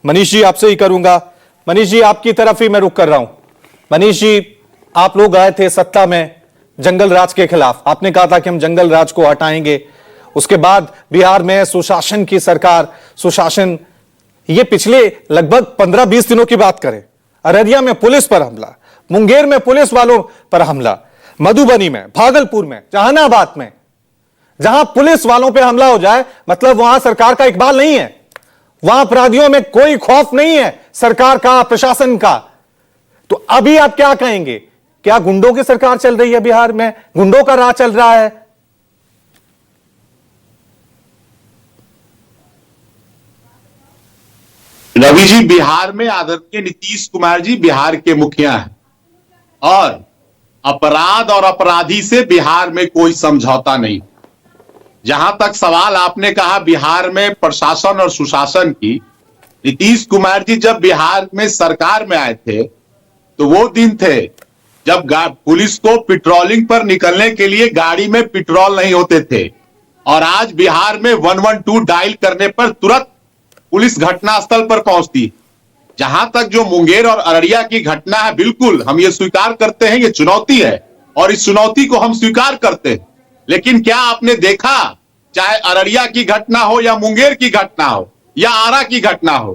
मनीष जी आपसे ही करूंगा। मनीष जी आपकी तरफ ही मैं रुक कर रहा हूं। मनीष जी आप लोग आए थे सत्ता में जंगल राज के खिलाफ, आपने कहा था कि हम जंगल राज को हटाएंगे। उसके बाद बिहार में सुशासन की सरकार, सुशासन, ये पिछले लगभग 15-20 दिनों की बात करें, अररिया में पुलिस पर हमला, मुंगेर में पुलिस वालों पर हमला, मधुबनी में, भागलपुर में, जहानाबाद में, जहां पुलिस वालों पर हमला हो जाए मतलब वहां सरकार का इकबाल नहीं है, वहां अपराधियों में कोई खौफ नहीं है सरकार का, प्रशासन का। तो अभी आप क्या कहेंगे? क्या गुंडों की सरकार चल रही है बिहार में? गुंडों का राज चल रहा है? रवि जी, बिहार में आदरणीय नीतीश कुमार जी बिहार के मुखिया हैं और अपराध और अपराधी से बिहार में कोई समझौता नहीं। जहां तक सवाल आपने कहा बिहार में प्रशासन और सुशासन की, नीतीश कुमार जी जब बिहार में सरकार में आए थे तो वो दिन थे जब पुलिस को पेट्रोलिंग पर निकलने के लिए गाड़ी में पेट्रोल नहीं होते थे, और आज बिहार में 112 डायल करने पर तुरंत पुलिस घटनास्थल पर पहुंचती। जहां तक जो मुंगेर और अररिया की घटना है, बिल्कुल हम ये स्वीकार करते हैं, ये चुनौती है और इस चुनौती को हम स्वीकार करते हैं। लेकिन क्या आपने देखा, चाहे अररिया की घटना हो या मुंगेर की घटना हो या आरा की घटना हो,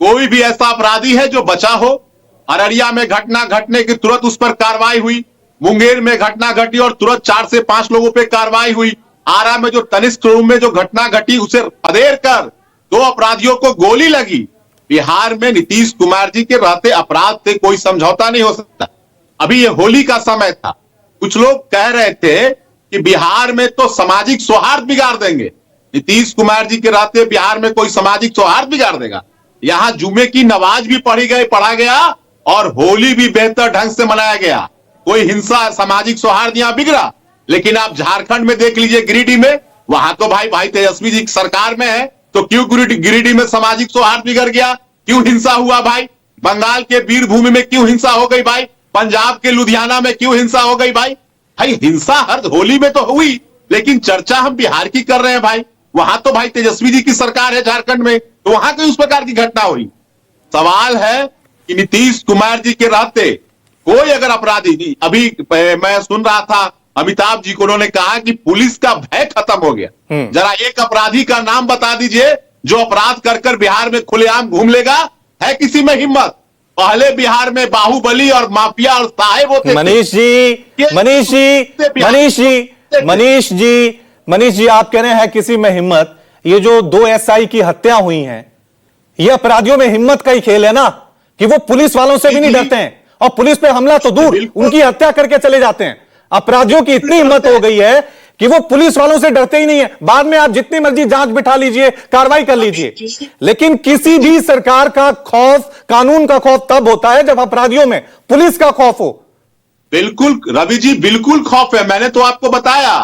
कोई भी ऐसा अपराधी है जो बचा हो? अररिया में घटना घटने के तुरंत उस पर कार्रवाई हुई, मुंगेर में घटना घटी और तुरंत 4 से 5 लोगों पर कार्रवाई हुई, आरा में जो तनिष्क रूम में जो घटना घटी उसे अधेर कर 2 अपराधियों को गोली लगी। बिहार में नीतीश कुमार जी के रहते अपराध से कोई समझौता नहीं हो सकता। अभी ये होली का समय था, कुछ लोग कह रहे थे कि बिहार में तो सामाजिक सौहार्द बिगाड़ देंगे। नीतीश कुमार जी के रहते बिहार में कोई सामाजिक सौहार्द बिगाड़ देगा? यहां जुमे की नमाज भी पढ़ा गया और होली भी बेहतर ढंग से मनाया गया। कोई हिंसा, सामाजिक सौहार्द यहां बिगड़ा? लेकिन आप झारखंड में देख लीजिए, गिरिडीह में, वहां तो भाई तेजस्वी जी सरकार में है, तो क्यों गिरिडीह में सामाजिक सौहार्द बिगड़ गया? क्यों हिंसा हुआ भाई? बंगाल के वीरभूमि में क्यों हिंसा हो गई भाई? पंजाब के लुधियाना में क्यों हिंसा हो गई भाई? भाई हिंसा हर होली में तो हुई, लेकिन चर्चा हम बिहार की कर रहे हैं भाई। वहां तो भाई तेजस्वी जी की सरकार है झारखंड में, तो वहां कोई उस प्रकार की घटना हुई? सवाल है कि नीतीश कुमार जी के रहते कोई अगर अपराधी नहीं, अभी मैं सुन रहा था अमिताभ जी को, उन्होंने कहा कि पुलिस का भय खत्म हो गया। जरा एक अपराधी का नाम बता दीजिए जो अपराध कर कर बिहार में खुलेआम घूम लेगा? है किसी में हिम्मत? पहले बिहार में बाहुबली और माफिया और साहेब होते। मनीष जी आप कह रहे हैं किसी में हिम्मत? ये जो 2 एसआई की हत्या हुई हैं, ये अपराधियों में हिम्मत का ही खेल है ना, कि वो पुलिस वालों से भी नहीं डरते हैं और पुलिस पे हमला तो दूर, उनकी हत्या करके चले जाते हैं। अपराधियों की इतनी हिम्मत हो गई है कि वो पुलिस वालों से डरते ही नहीं है। बाद में आप जितनी मर्जी जांच बिठा लीजिए, कार्रवाई कर लीजिए, लेकिन किसी भी सरकार का खौफ, कानून का खौफ तब होता है जब अपराधियों में पुलिस का खौफ हो। बिल्कुल रवि जी, बिल्कुल खौफ है। मैंने तो आपको बताया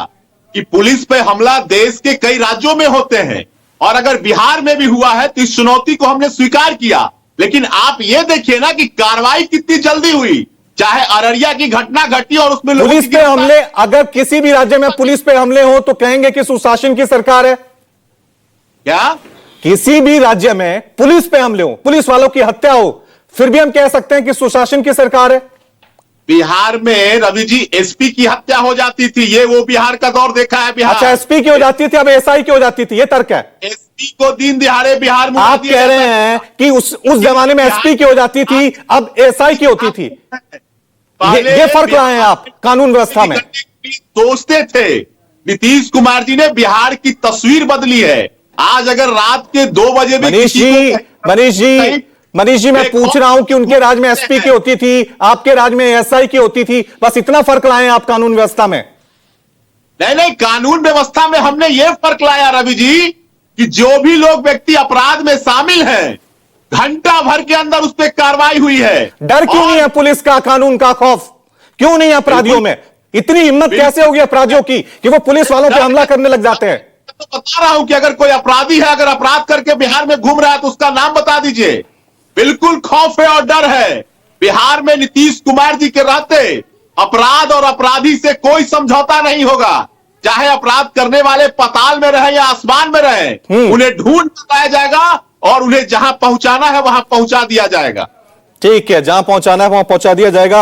कि पुलिस पे हमला देश के कई राज्यों में होते हैं, और अगर बिहार में भी हुआ है तो इस चुनौती को हमने स्वीकार किया। लेकिन आप ये देखिए ना कि कार्रवाई कितनी जल्दी हुई। चाहे अररिया की घटना घटी और उसमें पुलिस पे हमले, अगर किसी भी राज्य में पुलिस पे हमले हो तो कहेंगे कि सुशासन की सरकार है क्या? किसी भी राज्य में पुलिस पे हमले हो, पुलिस वालों की हत्या हो, फिर भी हम कह सकते हैं कि सुशासन की सरकार है। बिहार में रवि जी एसपी की हत्या हो जाती थी, ये वो बिहार का दौर देखा है बिहार। अच्छा, एसपी की हो जाती थी, अब एसआई की हो जाती थी, ये तर्क है? एसपी को दिन दिहाड़े बिहार में आप कह रहे हैं कि उस जमाने में एसपी की हो जाती थी, अब एसआई की होती थी। ये फर्क लाए हैं आप कानून व्यवस्था में। सोचते थे, नीतीश कुमार जी ने बिहार की तस्वीर बदली है। आज अगर रात के 2 बजे भी मनीष जी मैं पूछ रहा हूं कि उनके राज में एसपी की होती थी, आपके राज में एसआई की होती थी, बस इतना फर्क लाए हैं आप कानून व्यवस्था में। नहीं, कानून व्यवस्था में हमने ये फर्क लाया रवि जी कि जो भी लोग व्यक्ति अपराध में शामिल हैं, घंटा भर के अंदर उस पर कार्रवाई हुई है। डर क्यों नहीं है पुलिस का, कानून का खौफ क्यों नहीं है अपराधियों में? इतनी हिम्मत कैसे होगी अपराधियों की कि वो पुलिस वालों पे हमला करने लग जाते हैं? तो बता रहा हूं कि अगर कोई अपराधी है, अगर अपराध करके बिहार में घूम रहा है तो उसका नाम बता दीजिए। बिल्कुल खौफ है और डर है। बिहार में नीतीश कुमार जी के रहते अपराध और अपराधी से कोई समझौता नहीं होगा। चाहे अपराध करने वाले पाताल में रहे या आसमान में रहे, उन्हें ढूंढ बताया जाएगा और उन्हें जहां पहुंचाना है वहां पहुंचा दिया जाएगा। ठीक है, जहां पहुंचाना है वहां पहुंचा दिया जाएगा।